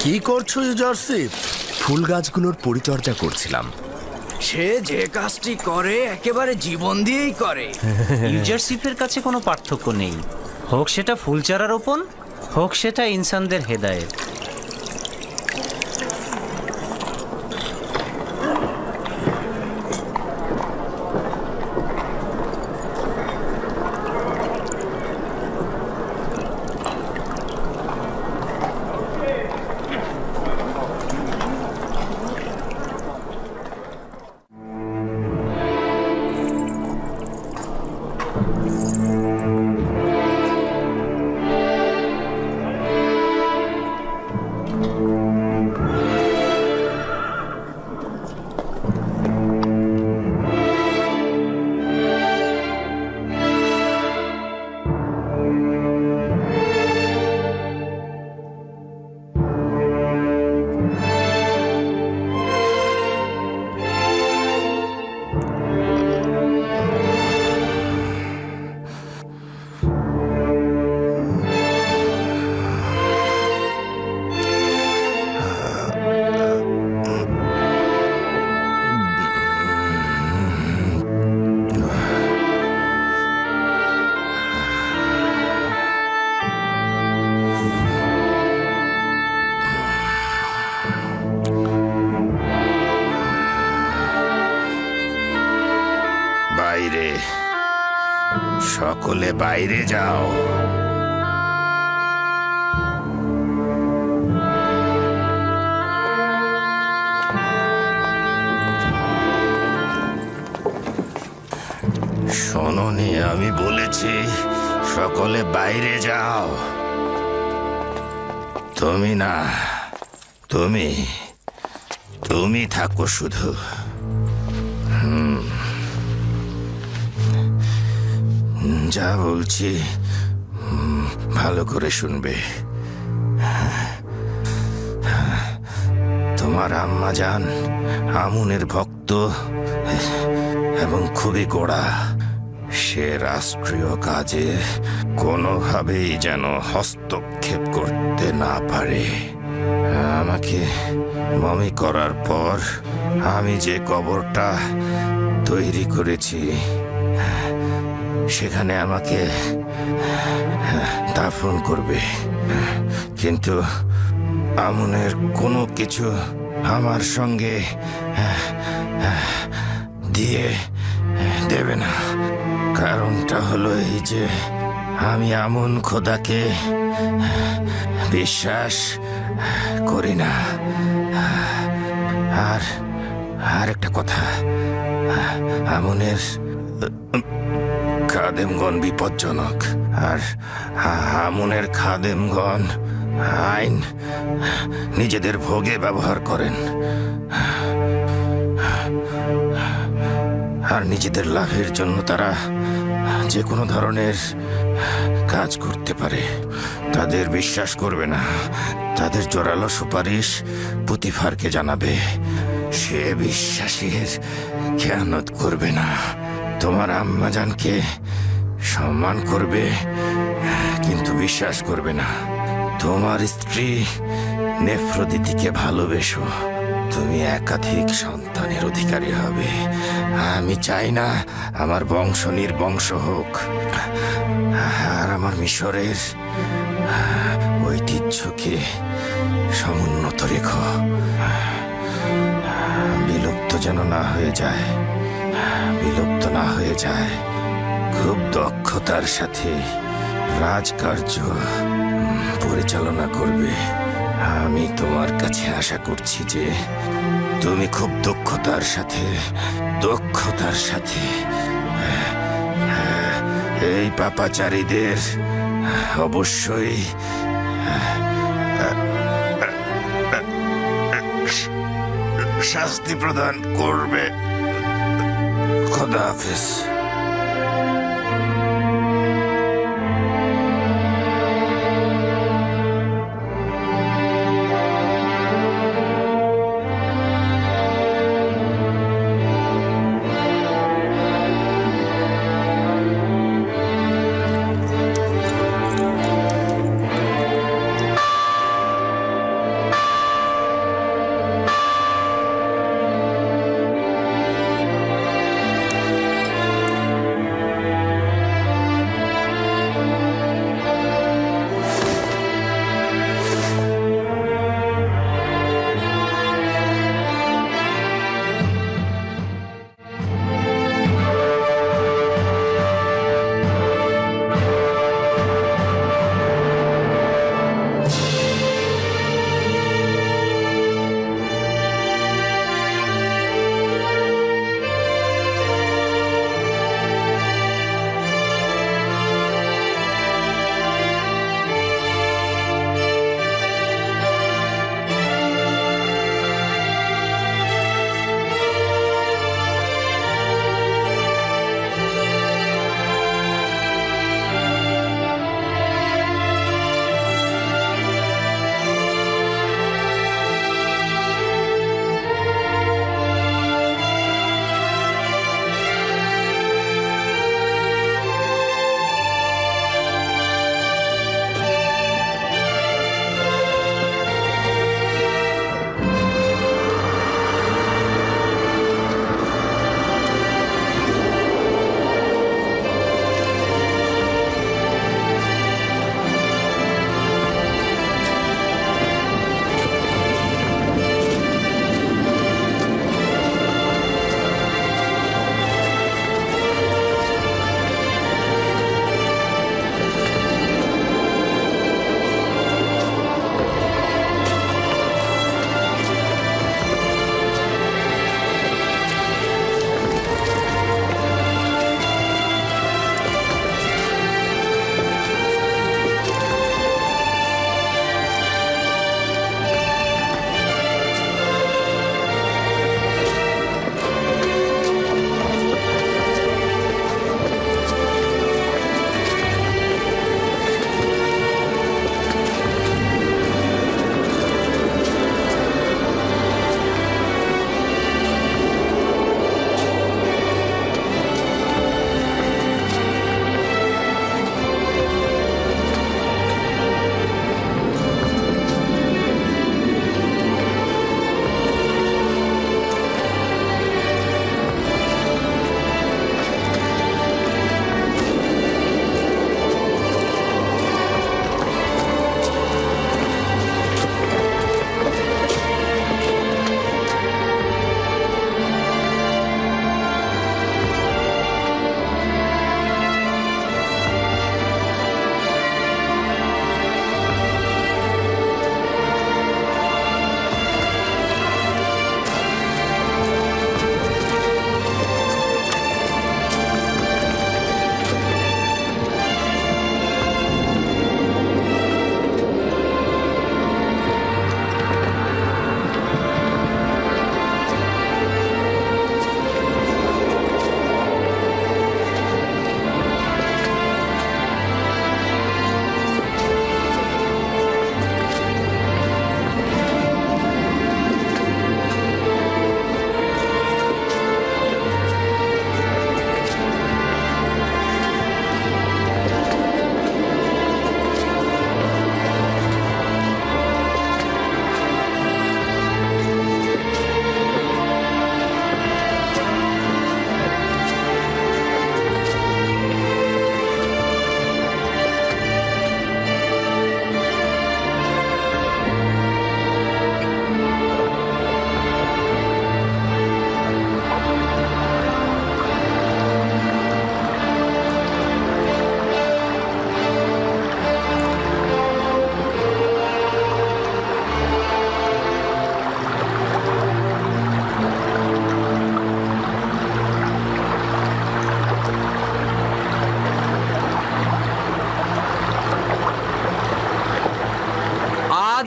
কি করছো ইউজারশিপ? ফুল গাছগুলোর পরিচর্যা করছিলাম। সে যে কাজটি করে একেবারে জীবন দিয়েই করে। ইউজারশিপের কাছে কোনো পার্থক্য নেই, হোক সেটা ফুল চারা রোপণ, হোক সেটা ইনসানদের হেদায়েত। বাইরে, সকলে বাইরে যাও। শোনোনি, আমি বলেছি সকলে বাইরে যাও। তুমি না, তুমি তুমি থাকো শুধু। যা বলছি ভালো করে শুনবে। তোমার আম্মা জান আমুনের ভক্ত এবং খুবই গোড়া। সে রাষ্ট্রীয় কাজে কোনোভাবেই যেন হস্তক্ষেপ করতে না পারে। আমাকে মমি করার পর আমি যে কবরটা তৈরি করেছি সেখানে আমাকে দাফন করবে, কিন্তু আমুনের কোনো কিছু আমার সঙ্গে দিয়ে দেবে না। কারণটা হলো এই যে আমি আমুন খোদাকে বিশ্বাস করি না। আর একটা কথা, আমুনের খাদেমগণ বিপজ্জনক, আর আমুনের খাদেমগণ আইন নিজেদের ভোগে ব্যবহার করেন আর নিজেদের লাভের জন্য তারা যে কোনো ধরনের কাজ করতে পারে। তাদের বিশ্বাস করবে না, তাদের জোরালো সুপারিশ পুতিফারকে জানাবে। সে বিশ্বাসের খেয়ানত করবে না। তোমার আম্মাজানকে সম্মান করবে কিন্তু বিশ্বাস করবে না। তোমার স্ত্রী নেফ্রদিতিকে ভালোবেসো, তুমি একাধিক সন্তানের অধিকারী হবে। আমি চাই না আমার বংশ নির্বংশ হোক, আর আমার মিশরের ঐতিহ্যকে সমুন্নত রেখো, বিলুপ্ত যেন না হয়ে যায়, বিলুপ্ত না হয়ে যায়। খুব দক্ষতার সাথে রাজকার্য পরিচালনা করবে। আমি তোমার কাছে আশা করছি যে তুমি খুব দক্ষতার সাথে এই পাপাচারীদের অবশ্যই শাস্তি প্রদান করবে। খোদা হাফেজ।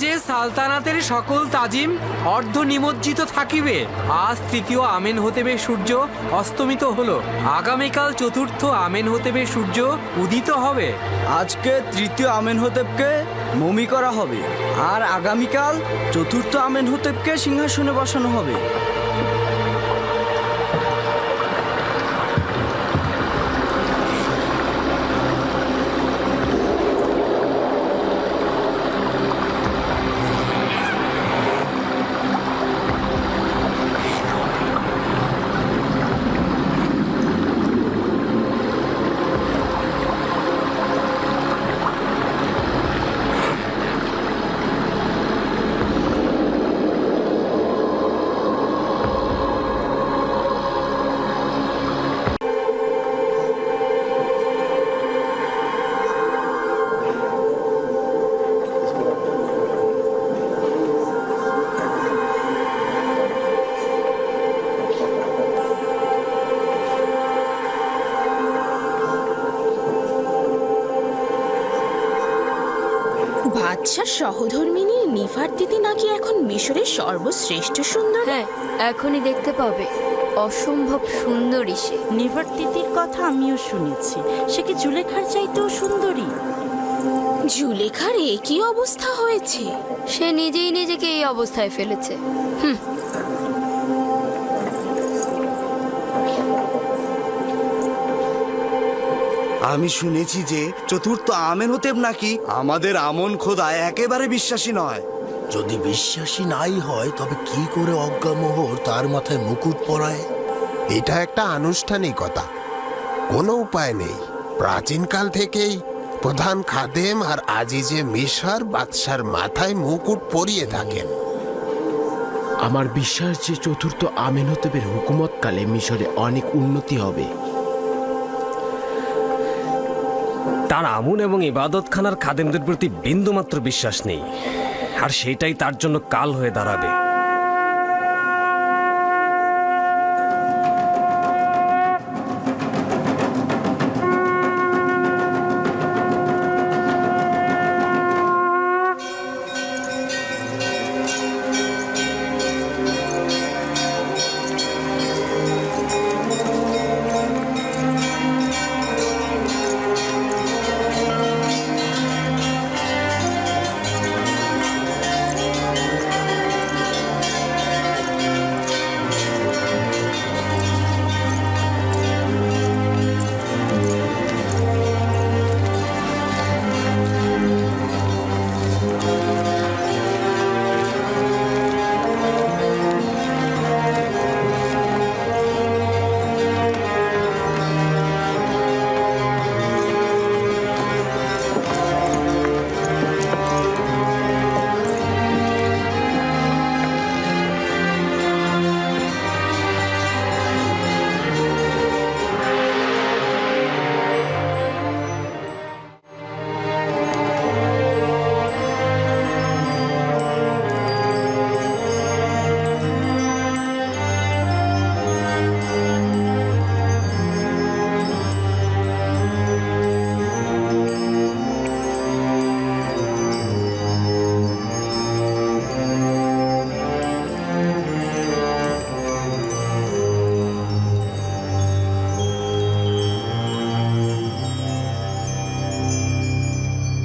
মাঝে সালতানাতের সকল তাজিম অর্ধ নিমজ্জিত থাকিবে। আজ তৃতীয় আমেন হতেবে সূর্য অস্তমিত হলো, আগামীকাল চতুর্থ আমেন হতেবে সূর্য উদিত হবে। আজকে তৃতীয় আমেন হতেবকে মমি করা হবে, আর আগামীকাল চতুর্থ আমেন হতেবকে সিংহাসনে বসানো হবে। বাদশার সহধর্মিনী নিফারতিতি নাকি এখন মিশরের সর্বশ্রেষ্ঠ সুন্দর। হ্যাঁ, এখনই দেখতে পাবে, অসম্ভব সুন্দরী সে। নিফারতিতির কথা আমিও শুনেছি, সে কি জুলেখার চাইতেও সুন্দরী? জুলেখার একই অবস্থা হয়েছে। সে নিজেই নিজেকে এই অবস্থায় ফেলেছে। আমি শুনেছি যে চতুর্থ আমেন হতেব নাকি আমাদের আমন খোদায় একেবারে বিশ্বাসী নয়। যদি বিশ্বাসী নাই হয় তবে কি করে অজ্ঞামোহর তার মাথায় মুকুট পরায়? এটা একটা আনুষ্ঠানিকতা, কোনো উপায় নেই। প্রাচীনকাল থেকেই প্রধান খাদেম আর আজিজে মিশর বাদশার মাথায় মুকুট পরিয়ে থাকেন। আমার বিশ্বাস যে চতুর্থ আমেনহতেবের হুকুমতকালে মিশরে অনেক উন্নতি হবে। তার আমুন এবং ইবাদতখানার খাদেমদের প্রতি বিন্দুমাত্র বিশ্বাস নেই, আর সেটাই তার জন্য কাল হয়ে দাঁড়াবে।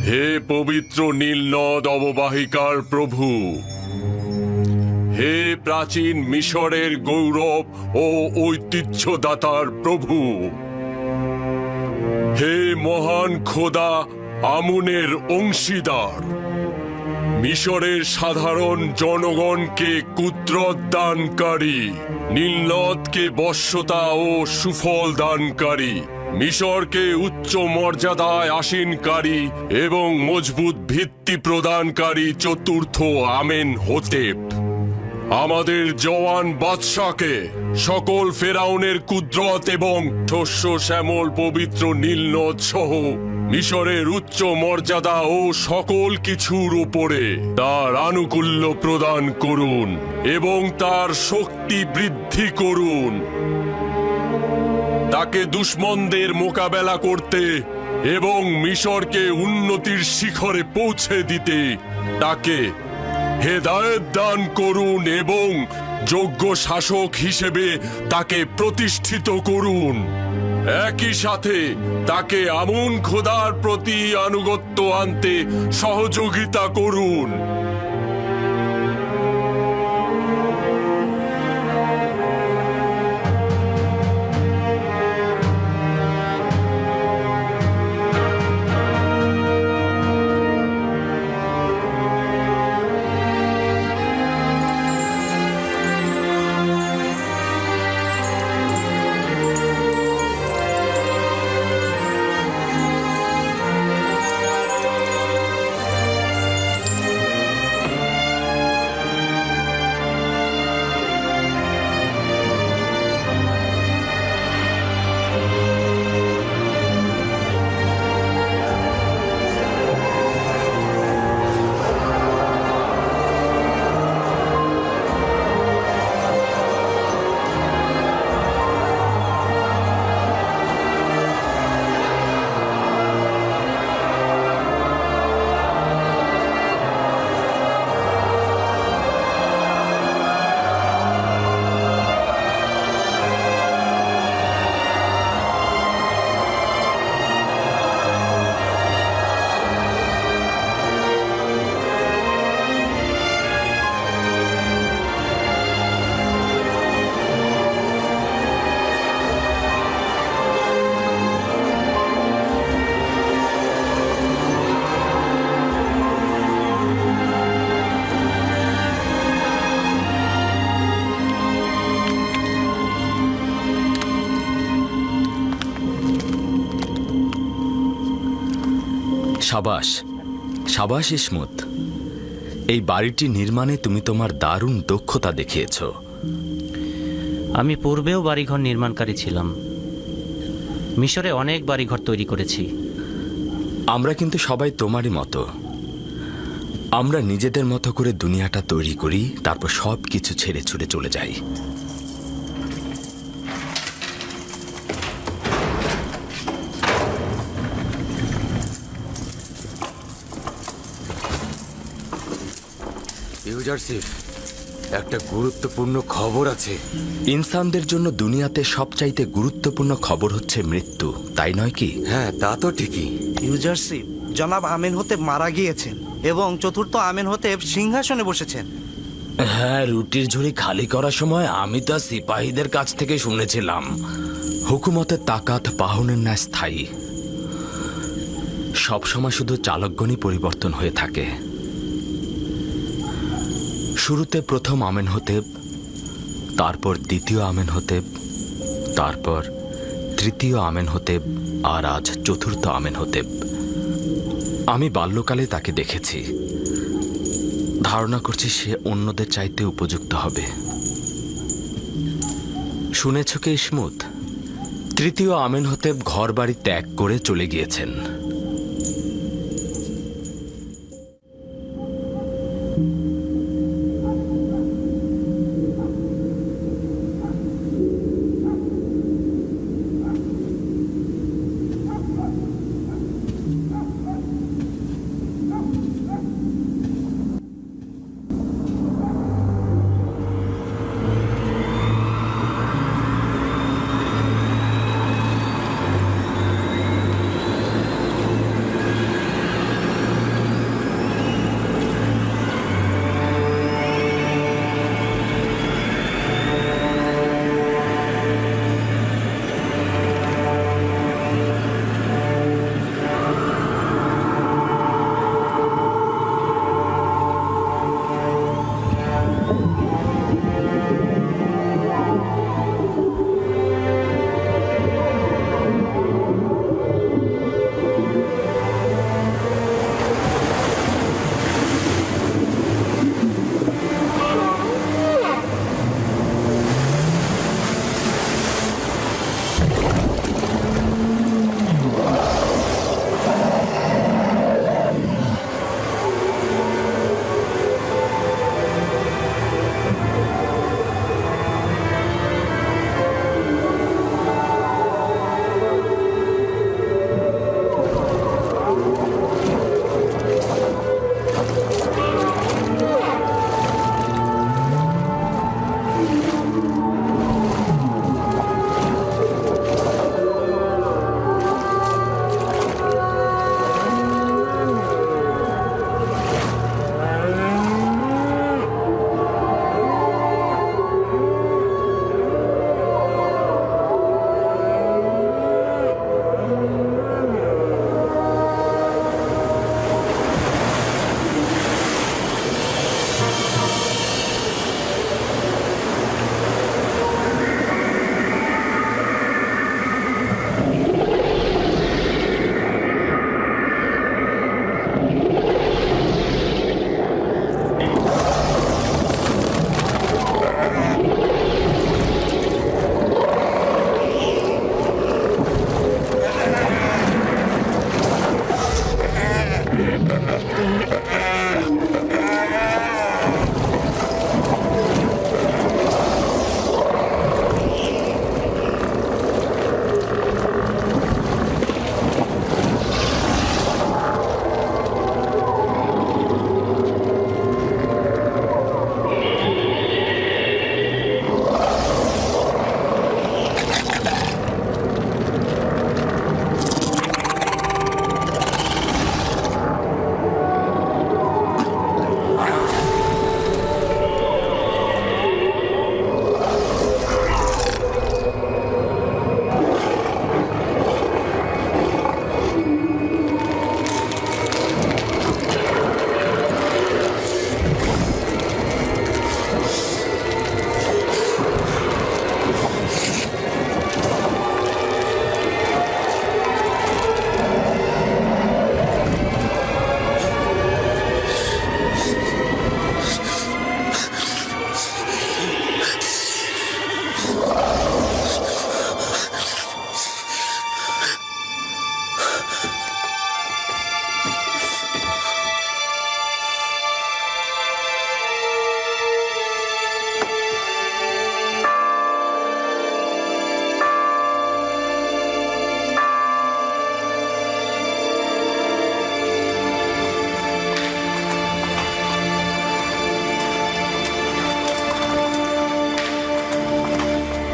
হে পবিত্র নীল নদ অববাহিকার প্রভু, হে প্রাচীন মিশরের গৌরব ও ঐতিহ্যদাতার প্রভু, হে মহান খোদা আমুনের অংশীদার, মিশরের সাধারণ জনগণকে কুদরত দানকারী, নীলনদকে বশ্যতা ও সুফল দানকারী, মিশরকে উচ্চ মর্যাদায় আসীনকারী এবং মজবুত ভিত্তি প্রদানকারী চতুর্থ আমেন হতেব আমাদের জওয়ান বাদশাকে সকল ফেরাউনের কুদরত এবং শস্য শ্যামল পবিত্র নীলনদ সহ মিশরের উচ্চ মর্যাদা ও সকল কিছুর উপরে তার আনুকূল্য প্রদান করুন এবং তার শক্তি বৃদ্ধি করুন। তাকে দুশমনদের মোকাবেলা করতে এবং মিশরকে উন্নতির শিখরে পৌঁছে দিতে তাকে হেদায়েত দান করুন এবং যোগ্য শাসক হিসেবে তাকে প্রতিষ্ঠিত করুন। একই সাথে তাকে আমুন খোদার প্রতি আনুগত্য আনতে সহযোগিতা করুন। সাবাস, সাবাস ইসমত। এই বাড়িটি নির্মাণে তুমি তোমার দারুণ দক্ষতা দেখিয়েছ। আমি পূর্বেও বাড়িঘর নির্মাণকারী ছিলাম। মিশরে অনেক বাড়িঘর তৈরি করেছি। আমরা কিন্তু সবাই তোমারই মতো। আমরা নিজেদের মতো করে দুনিয়াটা তৈরি করি, তারপর সব কিছু ছেড়ে ছুড়ে চলে যাই। ইউজারশিপ, একটা গুরুত্বপূর্ণ খবর আছে। ইনসানদের জন্য দুনিয়াতে সবচাইতে গুরুত্বপূর্ণ খবর হচ্ছে মৃত্যু, তাই নয় কি? হ্যাঁ, তা তো ঠিকই। ইউজারশিপ, জনাব আমেনহোতেব মারা গিয়েছেন এবং চতুর্থ আমেনহোতেব সিংহাসনে বসেছেন। হ্যাঁ, রুটির ঝুড়ি খালি করার সময় আমি তা সিপাহীদের কাছ থেকে শুনেছিলাম। হুকুমতের তাকাত পাহনের ন্যায় স্থায়ী। সবসময় শুধু চালকগণই পরিবর্তন হয়ে থাকে। শুরুতে প্রথম আমেনহোতেব, তারপর দ্বিতীয় আমেনহোতেব, তারপর তৃতীয় আমেনহোতেব, আর আজ চতুর্থ আমেনহোতেব। আমি বাল্যকালে তাকে দেখেছি। ধারণা করছি সে অন্যদের চাইতে উপযুক্ত হবে। শুনেছ কি ইসমত? তৃতীয় আমেনহোতেব ঘর বাড়ি ত্যাগ করে চলে গিয়েছেন।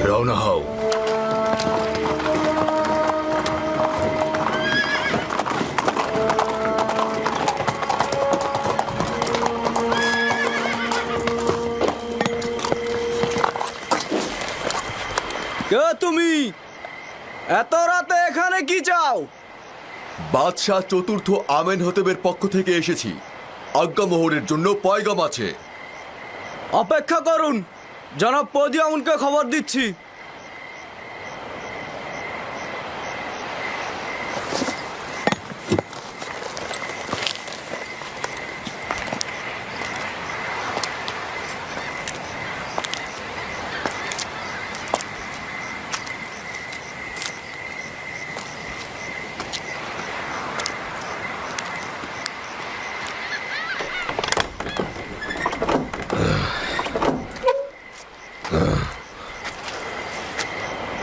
রওনা হও। কে তুমি? এত রাতে এখানে কি চাও? বাদশাহ চতুর্থ আমেনহতেবের পক্ষ থেকে এসেছি। আজ্ঞামোহরের জন্য পয়গাম আছে। অপেক্ষা করুন, জনাব পদিয়ামুনকে খবর দিচ্ছি।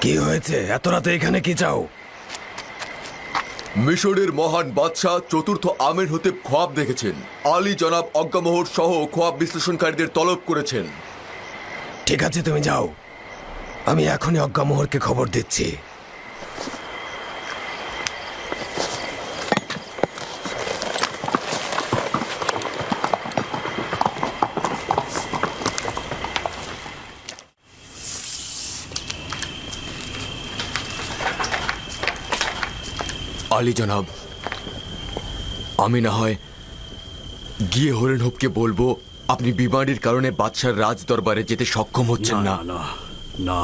কি হয়েছে? এত রাতে এখানে কি চাও? মিশরের মহান বাদশাহ চতুর্থ আমেনহতেব খোয়াব দেখেছেন। আলী জনাব অজ্ঞামোহর সহ খোয়াব বিশ্লেষণকারীদের তলব করেছেন। ঠিক আছে, তুমি যাও, আমি এখনই অজ্ঞামোহরকে খবর দিচ্ছি। আলী জনাব, আমি না হয় গিয়ে হরেনহবকে বলবো আপনি বিমারির কারণে বাদশার রাজ দরবারে যেতে সক্ষম হচ্ছেন না। না না,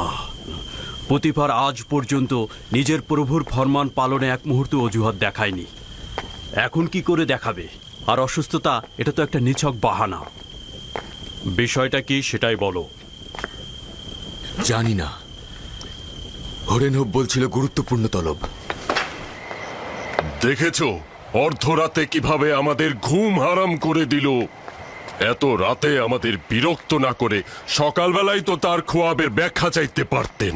পতিফার আজ পর্যন্ত নিজের প্রভুর ফরমান পালনে এক মুহূর্ত অজুহাত দেখায়নি। এখন কি করে দেখাবে? আর অসুস্থতা, এটা তো একটা নিছক বাহানা। বিষয়টা কি সেটাই বলো। জানি না, হরেনহব বলছিল গুরুত্বপূর্ণ তলব। দেখেছো অর্ধরাতে কিভাবে আমাদের ঘুম হারাম করে দিল। এত রাতে আমাদের বিরক্ত না করে সকালবেলায় তো তার খোয়াবের ব্যাখ্যা চাইতে পারতেন।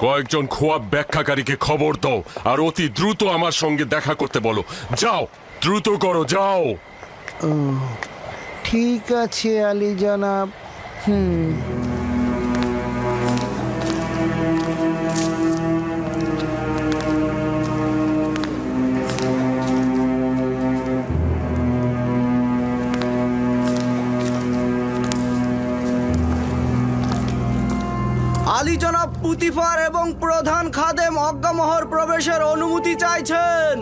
কয়েকজন খোয়াব ব্যাখ্যাকারীকে খবর দাও আর অতি দ্রুত আমার সঙ্গে দেখা করতে বলো। যাও, দ্রুত করো, যাও। ঠিক আছে আলী জনাব। আলী জনাব পুতিফার এবং প্রধান খাদেম অজ্ঞামোহর প্রবেশের অনুমতি চাইছেন।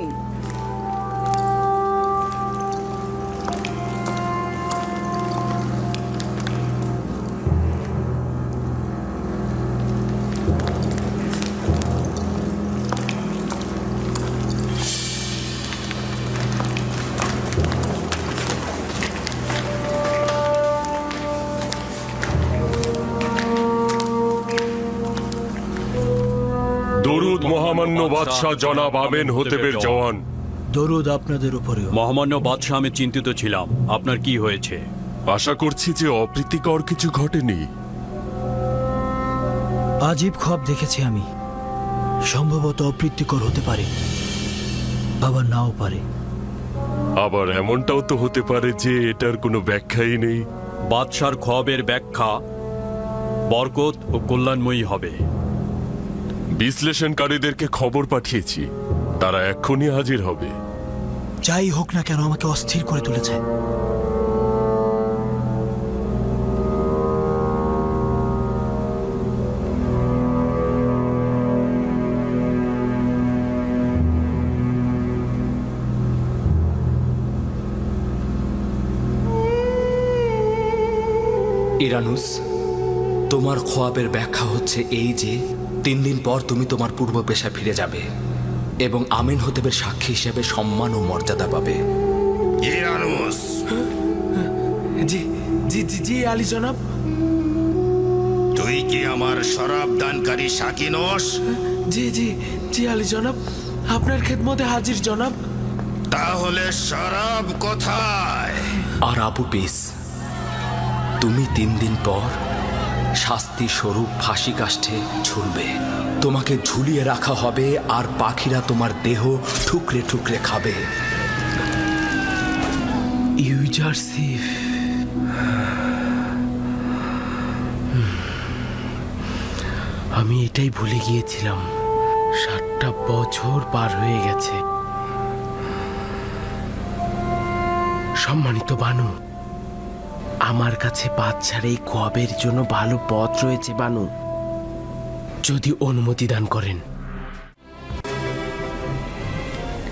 দরুদ মহামান্য বাদশাহ জনাব আমেন হতেবের জওয়ান। দরুদ আপনাদের উপরেও। মহামান্য বাদশাহ, আমি চিন্তিত ছিলাম। আপনার কি হয়েছে? আশা করছি যে অপ্রীতিকর কিছু ঘটেনি। আজীব খোয়াব দেখেছি আমি। সম্ভবত অপ্রীতিকর হতে পারে, আবার নাও পারে। আবার এমনটাও তো হতে পারে যে এটার কোনো ব্যাখ্যাই নেই। বাদশার খোয়াবের ব্যাখ্যা বরকত ও কল্যাণময়ী হবে। বিশ্লেষণকারীদেরকে খবর পাঠিয়েছি, তারা এক্ষুনি হাজির হবে। যাই হোক না কেন, আমাকে অস্থির করে তুলেছে। ইরানুস, তোমার খোয়াবের ব্যাখ্যা হচ্ছে এই যে 3 দিন পর তুমি তোমার পূর্ব পেশায় ফিরে যাবে এবং আমিন হতেবের সাক্ষী হিসেবে সম্মান ও মর্যাদা পাবে। ইরানুস, জি জি জি জি আলী জনাব। তুই কি আমার শরাব দানকারী সাকি নস? জি জি জি আলী জনাব, আপনার খেদমতে হাজির জনাব। তাহলে শরাব কোথায়? আর আবু পিস, তুমি 3 দিন পর শাস্তি স্বরূপ ফাঁসি কাষ্ঠে ঝুলবে। তোমাকে ঝুলিয়ে রাখা হবে আর পাখিরা তোমার দেহ ঠুকরে ঠুকরে খাবে। ইউজারসিফ, আমি এটাই ভুলে গিয়েছিলাম। 7টা বছর পার হয়ে গেছে। সম্মানিত বানু, আমার কাছে বাচ্চার এই খোয়াবের জন্য ভালো পথ রয়েছে বানু, যদি অনুমতি দান করেন।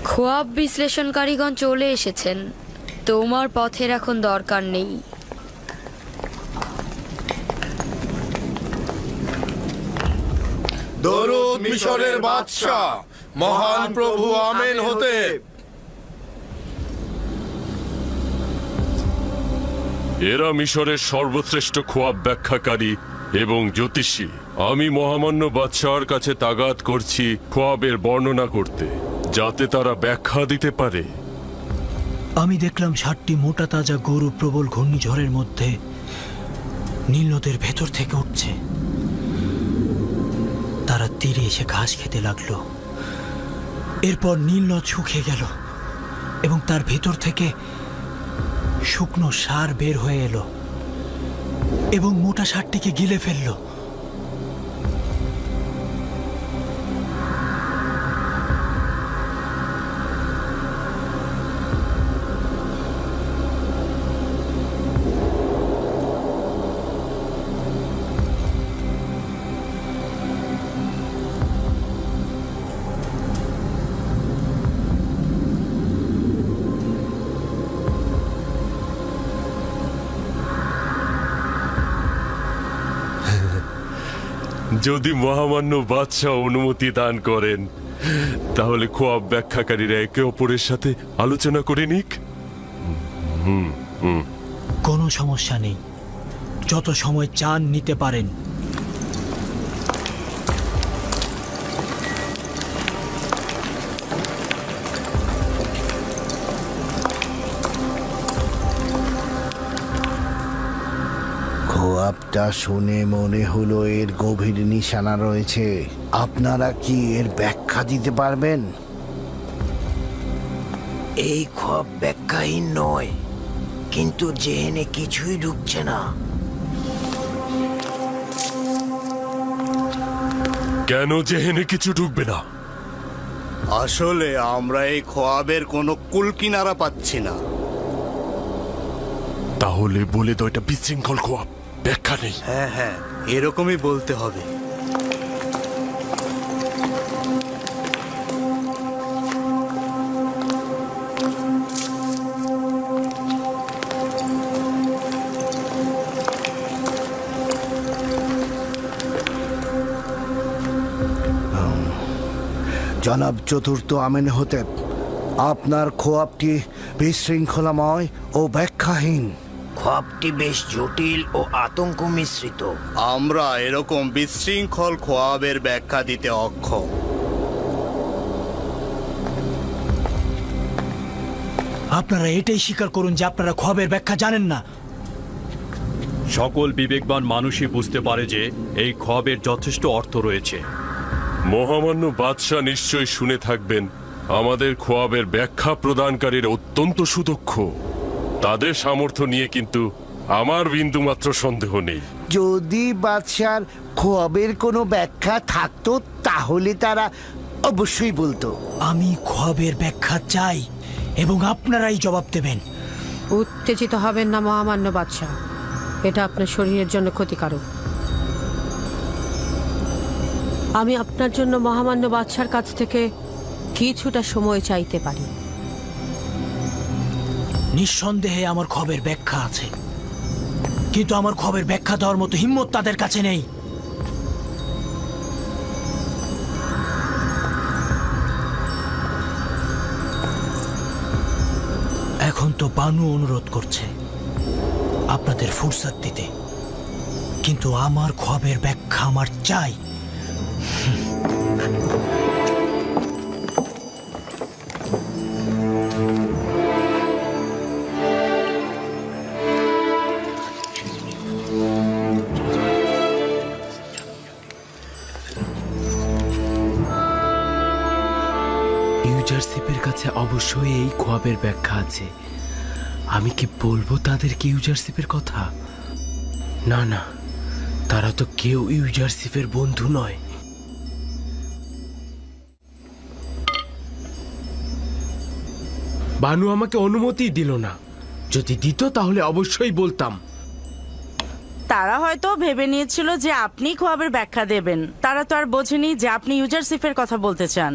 খোয়াব বিশ্লেষণকারীগণ চলে এসেছেন। তোমার পথের এখন দরকার নেই। দরুদ মিশরের বাদশাহ মহান প্রভু আমেন হতেব। এরা মিশরের সর্বশ্রেষ্ঠ খোয়াব ব্যাখ্যাকারী এবং জ্যোতিষী। আমি মহামান্য বাদশাহর কাছে তাগাদ করছি খোয়াবের বর্ণনা করতে, যাতে তারা ব্যাখ্যা দিতে পারে। আমি দেখলাম 7টি মোটা তাজা গরু প্রবল ঘূর্ণিঝড়ের মধ্যে নীল নদের ভেতর থেকে উঠছে। তারা তীরে এসে ঘাস খেতে লাগলো। এরপর নীল নদ শুকিয়ে গেল এবং তার ভেতর থেকে শুকনো সার বের হয়ে এলো এবং মোটা সারটিকে গিলে ফেললো। যদি মহামান্য বাদশাহ অনুমতি দান করেন, তাহলে খোয়াব ব্যাখ্যাকারীরা একে অপরের সাথে আলোচনা করে নিক। কোনো সমস্যা নেই, যত সময় চান নিতে পারেন। খোয়াবটা শুনে মনে হলো এর গভীর নিশানা রয়েছে। আপনারা কি এর ব্যাখ্যা দিতে পারবেন? এই খোয়াব ব্যাখ্যাহীন নয়, কিন্তু জেহেনে কিছুই ঢুকছে না। কেন জেহেনে কিছু ঢুকবে না? আসলে আমরা এই খোয়াবের কোনো কুলকিনারা পাচ্ছি না। তাহলে বলে তো এটা বিশৃঙ্খল খোয়াব, ব্যাখ্যা নেই। হ্যাঁ হ্যাঁ, এরকমই বলতে হবে। জনাব চতুর্থ আমেন হতেব, আপনার খোয়াবটি বিশৃঙ্খলাময় ও ব্যাখ্যাহীন। খোয়াবটি বেশ জটিল ও আতঙ্ক মিশ্রিত। আমরা এরকম বিশৃঙ্খল খোয়াবের ব্যাখ্যা দিতে অক্ষম। আপনারা এটাই স্বীকার করুন যে আপনারা খোয়াবের ব্যাখ্যা জানেন না। সকল বিবেকবান মানুষই বুঝতে পারে যে এই খোয়াবের যথেষ্ট অর্থ রয়েছে। মহামান্য বাদশাহ নিশ্চয়ই শুনে থাকবেন আমাদের খোয়াবের ব্যাখ্যা প্রদানকারীর অত্যন্ত সুদক্ষ। তাদের সামর্থ্য নিয়ে কিন্তু আমার বিন্দুমাত্র সন্দেহ নেই। যদি বাদশার খোয়াবের কোনো ব্যাখ্যা থাকতো তাহলে তারা অবশ্যই বলতো। আমি খোয়াবের ব্যাখ্যা চাই এবং আপনারাই জবাব দেবেন। উত্তেজিত হবেন না মহামান্য বাদশাহ, এটা আপনার শরীরের জন্য ক্ষতিকারক। আমি আপনার জন্য মহামান্য বাদশার কাছ থেকে কিছুটা সময় চাইতে পারি। নিঃসন্দেহে আমার খোয়াবের ব্যাখ্যা আছে, কিন্তু আমার খোয়াবের ব্যাখ্যা দেওয়ার মতো হিম্মত তাদের কাছে নেই। এখন তো বানু অনুরোধ করছে আপনাদের ফুরসাত দিতে, কিন্তু আমার খোয়াবের ব্যাখ্যা আমার চাই। ইউজারশিপের কাছে অবশ্যই এই খোয়াবের ব্যাখ্যা আছে। আমি কি বলবো তাদেরকে ইউজারশিপের কথা? না না, তারা তো কেউ ইউজারশিপের বন্ধু নয়। বানু আমাকে অনুমতি দিল না। যদি দিত তাহলে অবশ্যই বলতাম। তারা হয়তো ভেবে নিয়েছিল যে আপনি খোয়াবের ব্যাখ্যা দেবেন। তারা তো আর বোঝেনি যে আপনি ইউজারশিপের কথা বলতে চান।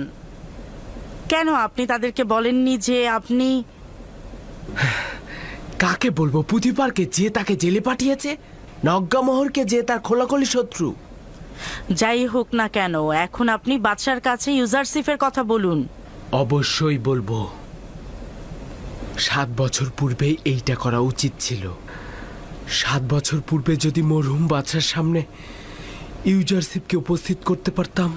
কেন আপনি তাদেরকে বলেননি যে আপনি? কাকে বলবো? পুতিপারকে, যে তাকে জেলে পাঠিয়েছে, নগ্গামোহরকে, যে তার খোলাখুলি শত্রু। যাই হোক না কেন, এখন আপনি বাদশার কাছে ইউজারশিপের কথা বলুন। অবশ্যই বলবো। 7 বছর পূর্বেই এইটা করা উচিত ছিল। 7 বছর পূর্বে যদি মরহুম বাদশার সামনে ইউজারশিপকে উপস্থিত করতে পারতাম।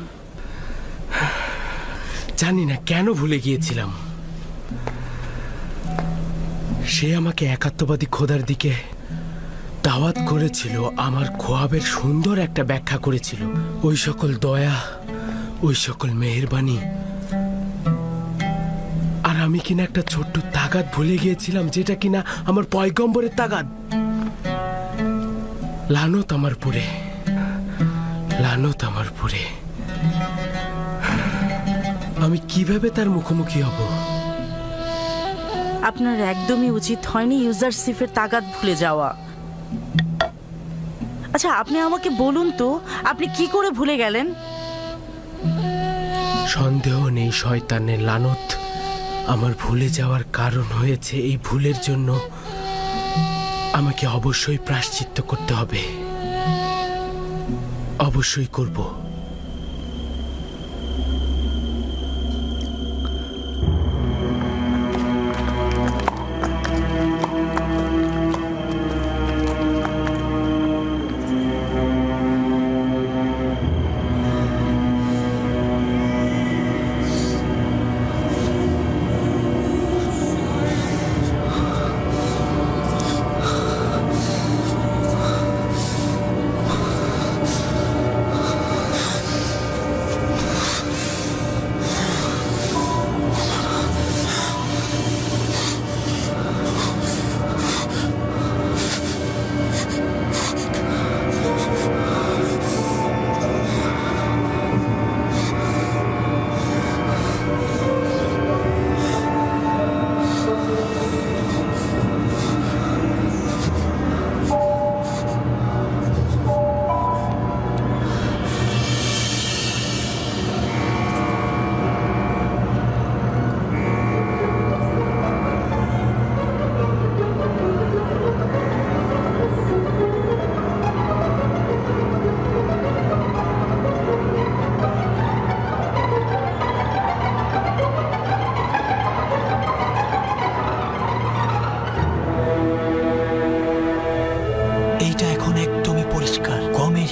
জানি না কেন ভুলে গিয়েছিলাম। সে আমাকে একাত্মবাদী খোদার দিকে দাওয়াত করেছিল, আমার খোয়াবের সুন্দর একটা ব্যাখ্যা করেছিল। ওই সকল দয়া, ওই সকল মেহেরবানি, আর আমি কিনা একটা ছোট্ট তাগাদ ভুলে গিয়েছিলাম, যেটা কিনা আমার পয়গম্বরের তাগাদ। লানত আমার পুরে, লানত আমার পুরে। আমি কিভাবে তার মুখোমুখি হব? আপনার একদমই উচিত হয়নি ইউজারশিপের তাগাদ ভুলে যাওয়া। আচ্ছা, আপনি আমাকে বলুন তো, আপনি কি করে ভুলে গেলেন? সন্দেহ নেই শয়তানের লানত আমার ভুলে যাওয়ার কারণ হয়েছে। এই ভুলের জন্য আমাকে অবশ্যই প্রায়শ্চিত্ত করতে হবে। অবশ্যই করব।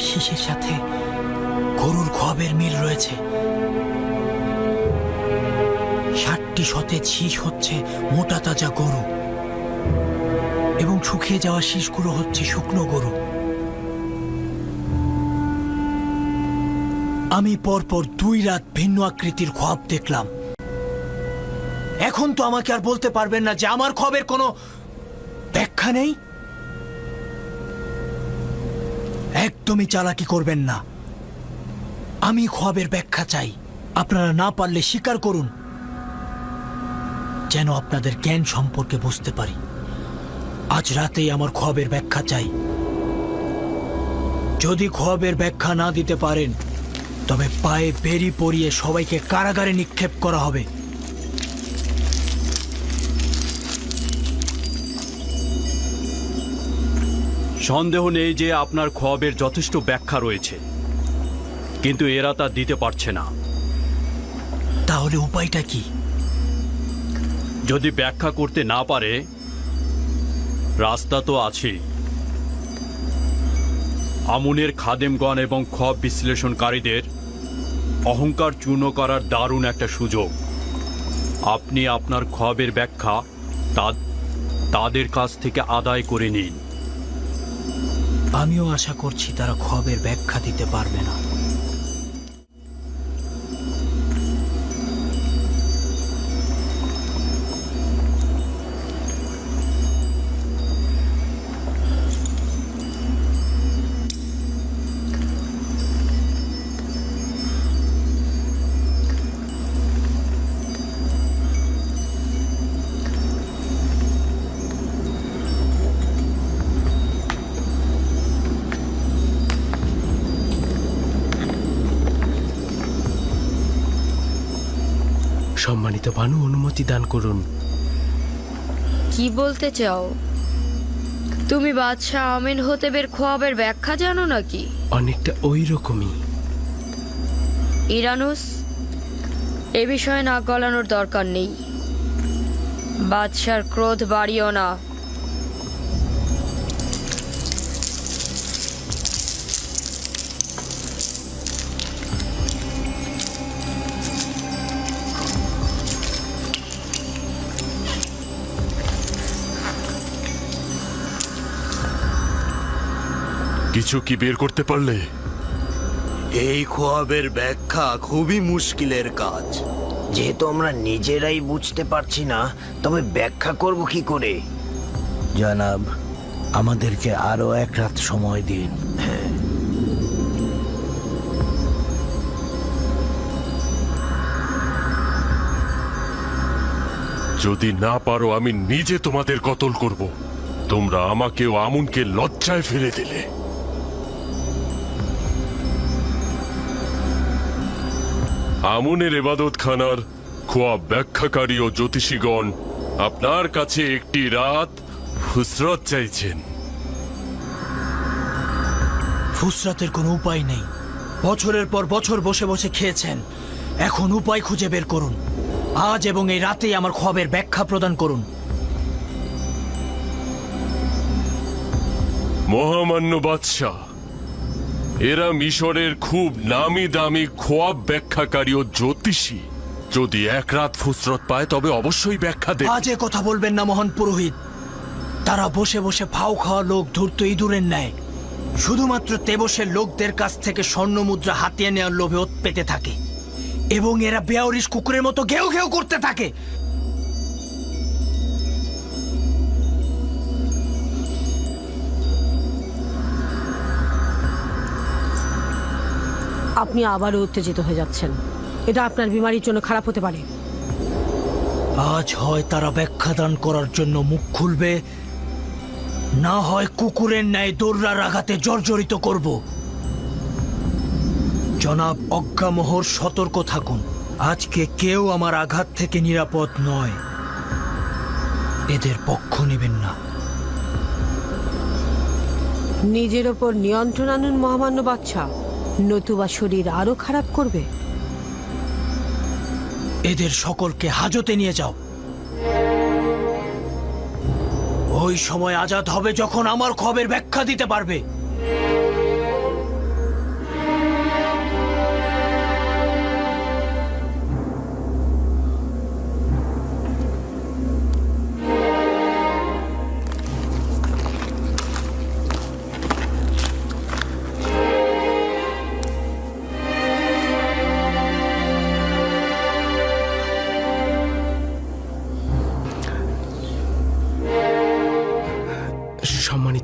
শীষের সাথে গরুর খোয়াবের মিল রয়েছে। 60 একটি সতেজ শীষ হচ্ছে মোটা তাজা গরু, এবং শুকিয়ে যাওয়া শীষগুলো হচ্ছে শুকনো গরু। আমি পরপর 2 রাত ভিন্ন আকৃতির খোয়াব দেখলাম। এখন তো আমাকে আর বলতে পারবেন না যে আমার খোয়াবের কোনো ব্যাখ্যা নেই। একদমই চালাকি করবেন না। আমি খোয়াবের ব্যাখ্যা চাই। আপনারা না পারলে স্বীকার করুন, যেন আপনাদের জ্ঞান সম্পর্কে বুঝতে পারি। আজ রাতেই আমার খোয়াবের ব্যাখ্যা চাই। যদি খোয়াবের ব্যাখ্যা না দিতে পারেন, তবে পায়ে বেরি পরিয়ে সবাইকে কারাগারে নিক্ষেপ করা হবে। সন্দেহ নেই যে আপনার খোয়াবের যথেষ্ট ব্যাখ্যা রয়েছে, কিন্তু এরা তা দিতে পারছে না। তাহলে উপায়টা কি? যদি ব্যাখ্যা করতে না পারে, রাস্তা তো আছে। আমুনের খাদেমগণ এবং খোয়াব বিশ্লেষণকারীদের অহংকার চূর্ণ করার দারুণ একটা সুযোগ। আপনি আপনার খোয়াবের ব্যাখ্যা তাদের কাছ থেকে আদায় করে নিন। আমিও আশা করছি তারা খোয়াবের ব্যাখ্যা দিতে পারবে না। সম্মানিত ভানু, অনুমতি দান করুন। কি বলতে চাও? তুমি বাদশাহ আমেনহোতেবের খোয়াবের ব্যাখ্যা জানো নাকি? অনেকটা ওই রকমই। ইরানুস, এ বিষয়ে নাক গলানোর দরকার নেই। বাদশার ক্রোধ বাড়িও না। কিছু কি বের করতে পারলে? এই খোয়াবের ব্যাখ্যা খুবই মুশকিলের কাজ। যেহেতু আমরা নিজেরাই বুঝতে পারছি না, তবে ব্যাখ্যা করব কি করে? জনাব, আমাদেরকে আরো 1 রাত সময় দিন। যদি না পারো, আমি নিজে তোমাদের কতল করব। তোমরা আমাকে ও আমুনকে লজ্জায় ফেলে দিলে। আমুনের ইবাদতখানার খোয়াব ব্যাখ্যাকারী ও জ্যোতিষীগণ আপনার কাছে একটি রাত ফুসরত চাইছেন। ফুসরাতের কোনো উপায় নেই। বছরের পর বছর বসে বসে খেয়েছেন, এখন উপায় খুঁজে বের করুন। আজ এবং এই রাতেই আমার খোয়াবের ব্যাখ্যা প্রদান করুন। মহামান্য বাদশাহ, এরা মিশরের খুব নামি দামি খোয়াব ব্যাখ্যাকারী ও জ্যোতিষী। যদি 1 রাত ফুসরত পায়, তবে অবশ্যই ব্যাখ্যা দেবে। আজে কথা বলবেন না মহান পুরোহিত। তারা বসে বসে ফাও খাওয়া লোক ধূর্ত ইঁদুরের ন্যায় শুধুমাত্র তেবসের লোকদের কাছ থেকে স্বর্ণ মুদ্রা হাতিয়ে নেওয়ার লোভে ওত পেতে থাকে, এবং এরা বেয়ারিশ কুকুরের মতো ঘেউ ঘেউ করতে থাকে। আপনি আবারও উত্তেজিত হয়ে যাচ্ছেন। এটা আপনার বিমারির জন্য খারাপ হতে পারে। আজ হয় তারা ব্যাখ্যা দান করার জন্য মুখ খুলবে, না হয় কুকুরের ন্যায় দৌড়ার আঘাতে জর্জরিত করব। জনাব অজ্ঞামোহর, সতর্ক থাকুন। আজকে কেউ আমার আঘাত থেকে নিরাপদ নয়। এদের পক্ষ নেবেন না। নিজের ওপর নিয়ন্ত্রণ আনুন মহামান্য বাদশা, নতুবা শরীর আরো খারাপ করবে। এদের সকলকে হাজতে নিয়ে যাও। ওই সময় আজাদ হবে যখন আমার খবরের ব্যাখ্যা দিতে পারবে।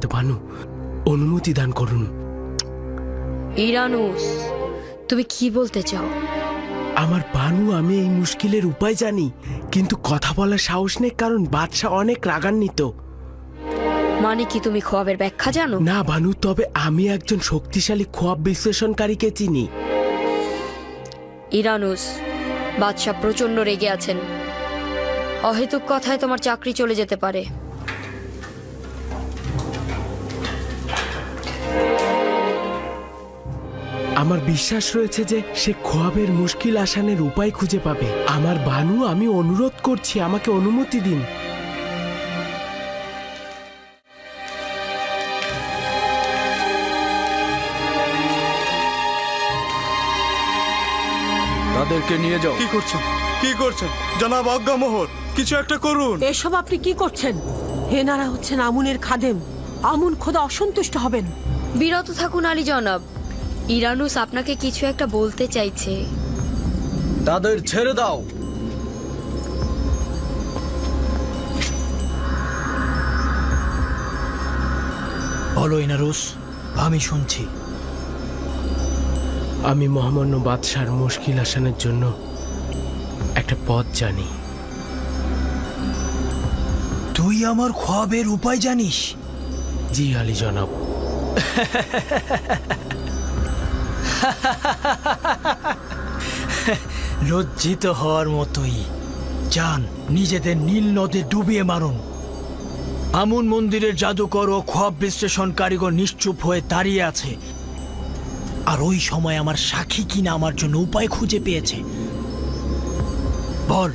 তো বানু, অনুমতি দান করুন। ইরানুস, তুমি কি বলতে চাও? আমার বানু, আমি এই মুশকিলের উপায় জানি, কিন্তু কথা বলার সাহস নেই, কারণ বাদশাহ অনেক রাগান্বিত। মানে কি তুমি খোয়াবের ব্যাখ্যা জানো? না বানু, তবে আমি একজন শক্তিশালী খোয়াব বিশ্লেষণকারীকে চিনি। ইরানুস, বাদশাহ প্রচন্ড রেগে আছেন। অহেতুক কথায় তোমার চাকরি চলে যেতে পারে। আমার বিশ্বাস রয়েছে যে সে খোয়াবের মুশকিল আসানের উপায় খুঁজে পাবে। আমার বানু, আমি অনুরোধ করছি, আমাকে অনুমতি দিন। তাদেরকে নিয়ে যাও। কি করছেন, কি করছেন জনাব আজ্ঞামোহর? কিছু একটা করুন। এসব আপনি কি করছেন? এনারা হচ্ছেন আমুনের খাদেম। আমুন খোদা অসন্তুষ্ট হবেন। বিরত থাকুন আলী জনাব। ইরানুস আপনাকে কিছু একটা বলতে চাইছে। তাদের ছেড়ে দাও। বলো ইনারুস, আমি শুনছি। আমি মহামান্য বাদশার মুশকিল আসানের জন্য একটা পথ জানি। তুই আমার খোয়াবের উপায় জানিস? জি আলী জনাব। লজ্জিত হওয়ার মতোই। যান, নিজেদের নীল নদে ডুবিয়ে মারুন। আমুন মন্দিরের জাদুকর ও খোয়াব বিশ্লেষণ কারিগর নিশ্চুপ হয়ে দাঁড়িয়ে আছে, আর ওই সময় আমার সাক্ষী কিনা আমার জন্য উপায় খুঁজে পেয়েছে। বল।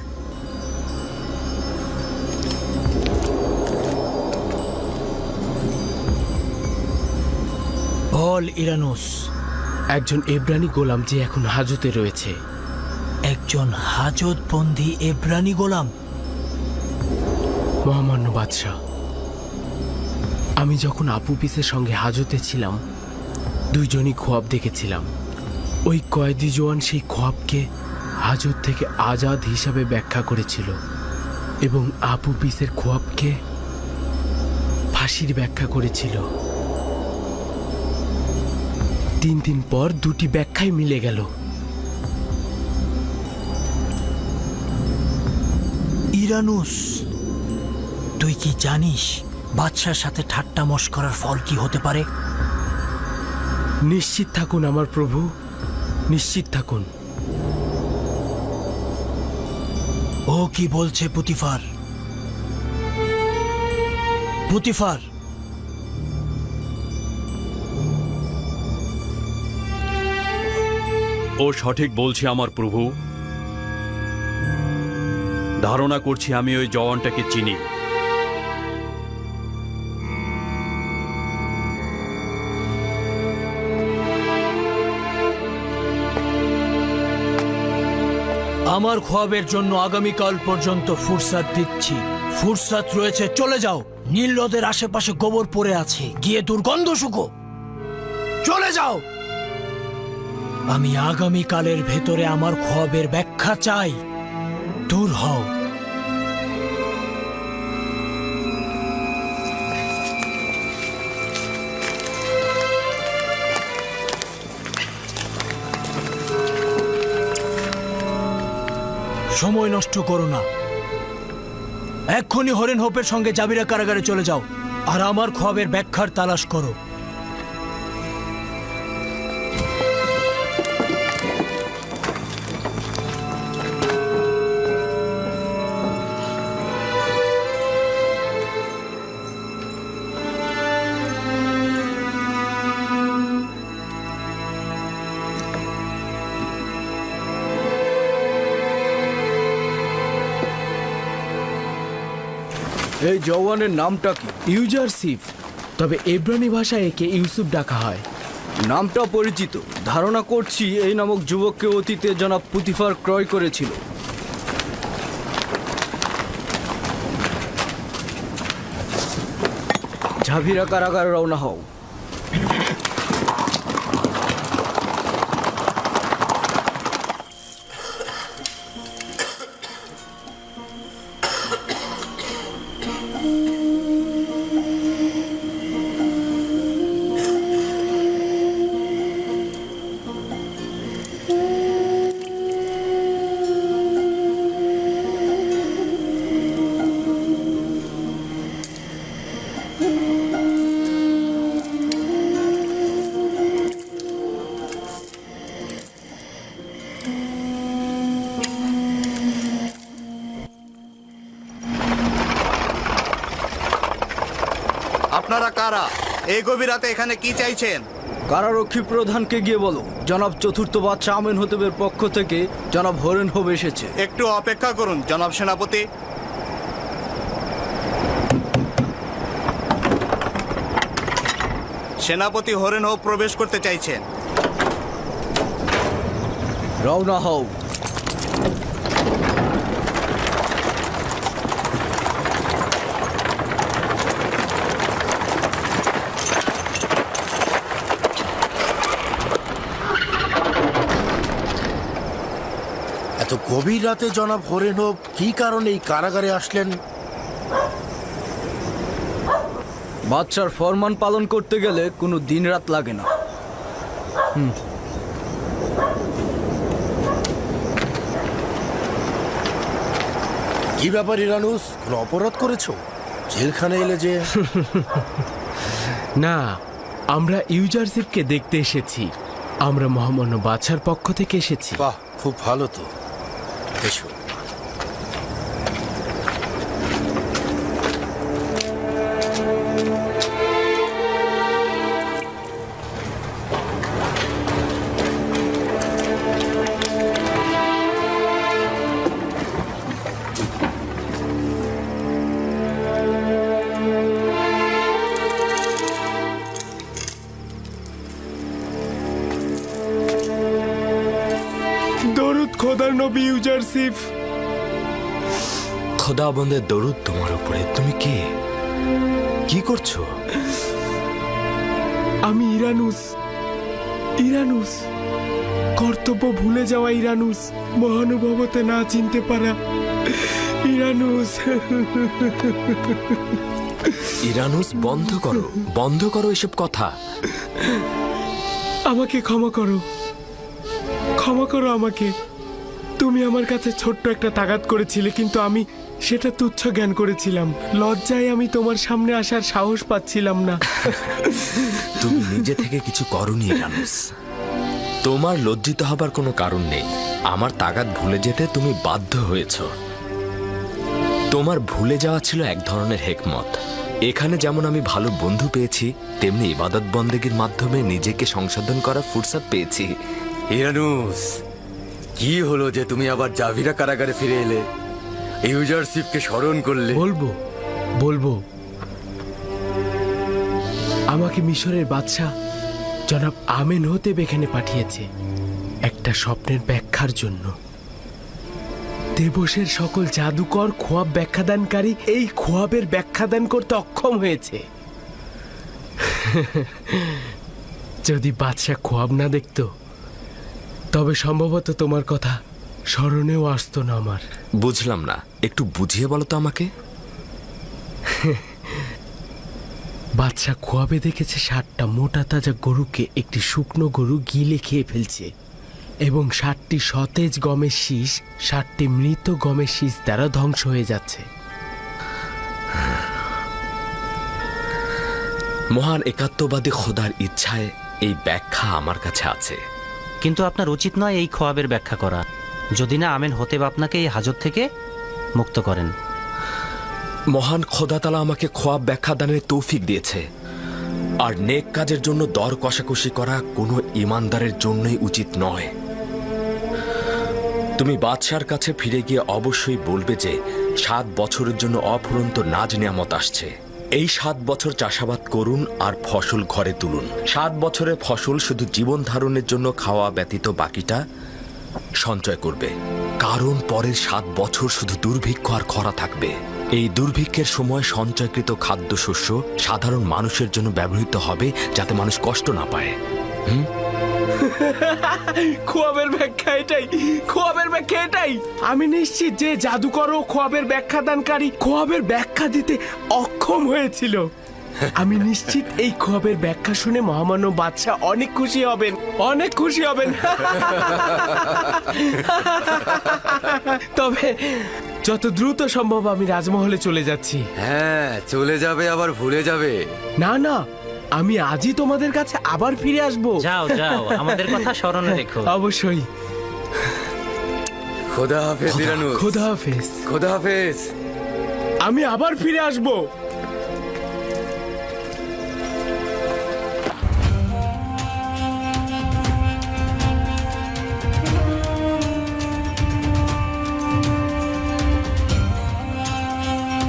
বল ইরানুস। একজন এব্রানি গোলাম যে এখন হাজতে রয়েছে। একজন হাজতবন্দি এব্রানি গোলাম? মহামান্য বাদশাহ, আমি যখন আপু পিসের সঙ্গে হাজতে ছিলাম, দুইজনই খোয়াব দেখেছিলাম। ওই কয়েদি জওয়ান সেই খোয়াবকে হাজত থেকে আজাদ হিসাবে ব্যাখ্যা করেছিল, এবং আপু পিসের খোয়াবকে ফাঁসির ব্যাখ্যা করেছিল। 3 দিন পর দুটি ব্যাখ্যাই মিলে গেল। ইরানুস, তুই কি জানিস বাদশার সাথে ঠাট্টা মশকরার ফল কি হতে পারে? নিশ্চিত থাকুন আমার প্রভু, নিশ্চিত থাকুন। ও কি বলছে পুতিফার? পুতিফার, ও সঠিক বলছে আমার প্রভু। ধারণা করছি আমি ওই জওয়ানটাকে চিনি। আমার খোয়াবের জন্য আগামীকাল পর্যন্ত ফুরসাত দিচ্ছি। ফুরসাত রয়েছে, চলে যাও। নীল নদের আশেপাশে গোবর পড়ে আছে, গিয়ে দুর্গন্ধ শুকো। চলে যাও। আমি আগামীকালের ভেতরে আমার খোয়াবের ব্যাখ্যা চাই। দূর হও। সময় নষ্ট করো না, এক্ষুনি হরেন হোপের সঙ্গে জাবিরা কারাগারে চলে যাও, আর আমার খোয়াবের ব্যাখ্যার তালাশ করো। এই জওয়ানের নামটা কি? ইউজারসিফ, তবে এব্রানি ভাষায় একে ইউসুফ ডাকা হয়। নামটা পরিচিত। ধারণা করছি এই নামক যুবককে অতীতে জনাব পুতিফার ক্রয় করেছিল। ঝাভিরা কারাগারে রওনা হও। আপনারা কারা? এই গভীর রাতে এখানে কি চাইছেন? কারারক্ষী প্রধানকে গিয়ে বলো জনাব চতুর্থ বাদশাহ আমেন হতেবের পক্ষ থেকে জনাব হরেন হোব এসেছে। একটু অপেক্ষা করুন জনাব সেনাপতি। সেনাপতি হরেন হোব প্রবেশ করতে চাইছেন। রওনা হও। এত গভীর রাতে জনাব হরেন হোব কি কারণে এই কারাগারে আসলেন? বাদশার ফরমান পালন করতে গেলে কোনো দিন রাত লাগে না। কি ব্যাপার ইরানুস, কোনো অপরাধ করেছো? জেলখানে এলে যে? না, আমরা ইউজারশিপকে দেখতে এসেছি। আমরা মহামান্য বাদশার পক্ষ থেকে এসেছি। বাহ, খুব ভালো তো। এসো। দরুদ খোদার নবী ইউজারশিপ। খোদাবন্দের দরুদ তোমার উপরে। তুমি কে? কি করছো? আমি ইরানুস। ইরানুস, কর্তব্য ভুলে যাওয়া ইরানুস, মহানুভবতে না চিনতে পারা ইরানুস। ইরানুস, বন্ধ করো, বন্ধ করো এসব কথা। আমাকে ক্ষমা করো, ক্ষমা করো আমাকে। তুমি আমার কাছে ছোট্ট একটা তাগাদ করেছিলে, কিন্তু আমি সেটা তুচ্ছ জ্ঞান করেছিলাম। লজ্জায় আমি তোমার সামনে আসার সাহস পাচ্ছিলাম না। তুমি নিজে থেকে কিছু করনি ইরানুস। তোমার লজ্জিত হবার কোনো কারণ নেই। আমার তাগাদ ভুলে যেতে তুমি বাধ্য হয়েছ। তোমার ভুলে যাওয়া ছিল এক ধরনের হেকমত। এখানে যেমন আমি ভালো বন্ধু পেয়েছি, তেমনি ইবাদত বন্দেগীর মাধ্যমে নিজেকে সংশোধন করার ফুরসত পেয়েছি। ইরানুস, কি হলো যে তুমি আবার জাভিরা কারাগারে ফিরে এলে? ইউজারশিপকে স্মরণ করলে? বলবো বলবো। আমাকে মিশরের বাদশাহ জনাব আমেন হতেব এখানে পাঠিয়েছে একটা স্বপ্নের ব্যাখ্যার জন্য। দেবসের সকল জাদুকর খোয়াব ব্যাখ্যাদানকারী এই খোয়াবের ব্যাখ্যাদান করতে অক্ষম হয়েছে। যদি বাদশাহ খোয়াব না দেখতো, তবে সম্ভবত তোমার কথা স্মরণেও আসতো না আমার। বুঝলাম না, একটু বুঝিয়ে বলো তো আমাকে। বাদশাহ খোয়াবে দেখেছে 60টা মোটা তাজা গরুকে একটি শুকনো গরু গিলে খেয়ে ফেলছে, এবং 60টি সতেজ গমের শীষ 60টি মৃত গমের শীষ দ্বারা ধ্বংস হয়ে যাচ্ছে। মহান একাত্মবাদী খোদার ইচ্ছায় এই ব্যাখ্যা আমার কাছে আছে। কিন্তু আপনার উচিত নয় এই খোয়াবের ব্যাখ্যা করা, যদি না আমেন হতেব আপনাকে এই হাজত থেকে মুক্ত করেন। মহান খোদাতালা আমাকে খোয়াব ব্যাখ্যা দানের তৌফিক দিয়েছে, আর নেক কাজের জন্য দর কষাকষি করা কোনো ইমানদারের জন্যই উচিত নয়। তুমি বাদশার কাছে ফিরে গিয়ে অবশ্যই বলবে যে 7 বছরের জন্য অফুরন্ত নাজ নিয়ামত আসছে। এই 7 বছর চাষাবাদ করুন আর ফসল ঘরে তুলুন। 7 বছরের ফসল শুধু জীবন ধারণের জন্য খাওয়া ব্যতীত বাকিটা সঞ্চয় করবে, কারণ পরের 7 বছর শুধু দুর্ভিক্ষ আর খরা থাকবে। এই দুর্ভিক্ষের সময় সঞ্চয়কৃত খাদ্যশস্য সাধারণ মানুষের জন্য ব্যবহৃত হবে, যাতে মানুষ কষ্ট না পায়। খোয়াবের ব্যাখ্যা এটাই, খোয়াবের ব্যাখ্যা এটাই। আমি নিশ্চিত যে জাদুকর ও খোয়াবের ব্যাখ্যাদানকারী খোয়াবের ব্যাখ্যা দিতে অক্ষম হয়েছিল। আমি নিশ্চিত এই খোয়াবের ব্যাখ্যা শুনে মহামান্য বাদশাহ অনেক খুশি হবেন, অনেক খুশি হবেন। তবে যত দ্রুত সম্ভব আমি রাজমহলে চলে যাচ্ছি। হ্যাঁ, চলে যাবে আবার ভুলে যাবে। না না, আমি আজই তোমাদের কাছে আবার ফিরে আসবো। যাও যাও, আমাদের কথা স্মরণে রেখো। অবশ্যই। খোদা হাফেজ ইরানুস। খোদা হাফেজ। খোদা হাফেজ। আমি আবার ফিরে আসবো।